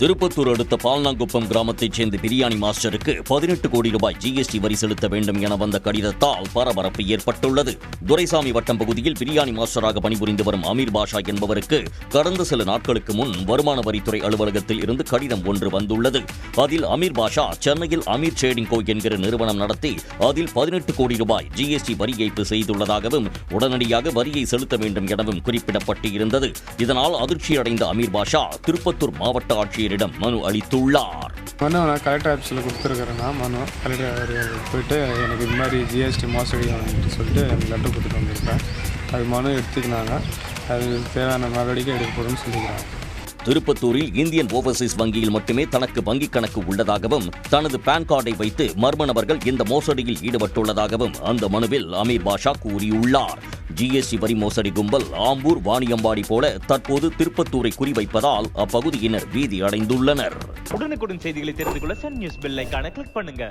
திருப்பத்தூர் அடுத்த பால்னாங்குப்பம் கிராமத்தைச் சேர்ந்த பிரியாணி மாஸ்டருக்கு 18 கோடி ரூபாய் ஜிஎஸ்டி வரி செலுத்த வேண்டும் என வந்த கடிதத்தால் பரபரப்பு ஏற்பட்டுள்ளது. துரைசாமி வட்டம் பகுதியில் பிரியாணி மாஸ்டராக பணிபுரிந்து வரும் அமீர் பாஷா என்பவருக்கு கடந்த சில நாட்களுக்கு முன் வருமான வரித்துறை அலுவலகத்தில் இருந்து கடிதம் ஒன்று வந்துள்ளது. அதில் அமீர் பாஷா சென்னையில் அமீர் ட்ரேடிங் கோ என்கிற நிறுவனம் நடத்தி அதில் 18 கோடி ரூபாய் ஜிஎஸ்டி வரி ஏய்ப்பு செய்துள்ளதாகவும் உடனடியாக வரியை செலுத்த வேண்டும் எனவும் குறிப்பிடப்பட்டிருந்தது. இதனால் அதிர்ச்சியடைந்த அமீர் பாஷா திருப்பத்தூர் மாவட்ட ஆட்சியரிடம் மனு அளித்துள்ளார். மனு நான் கலெக்டர் ஆஃபீஸில் கொடுத்துருக்கிறேன்னா மனு கலெக்டர் போயிட்டு எனக்கு இது மாதிரி ஜிஎஸ்டி மோசடி ஆகுதுன்னு சொல்லிட்டு எனக்கு லெட்டர் கொடுத்துட்டு வந்திருக்கேன். அது மனு எடுத்துக்கினாங்க, அது தேவையான நடவடிக்கை எடுக்கப்படும்னு சொல்லிக்கிறாங்க. திருப்பத்தூரில் இந்தியன் ஓவர்சீஸ் வங்கியில் மட்டுமே தனக்கு வங்கிக் கணக்கு உள்ளதாகவும் தனது பான் கார்டை வைத்து மர்ம நபர்கள் இந்த மோசடியில் ஈடுபட்டுள்ளதாகவும் அந்த மனுவில் அமீர் பாஷா கூறியுள்ளார். ஜிஎஸ்டி வரி மோசடி கும்பல் ஆம்பூர் வாணியம்பாடி போல தற்போது திருப்பத்தூரை குறிவைப்பதால் அப்பகுதியினர் பீதி அடைந்துள்ளனர். உடனுக்குடன் செய்திகளை தெரிந்து கொள்ள சன் நியூஸ் பெல் ஐகானை கிளிக் பண்ணுங்க.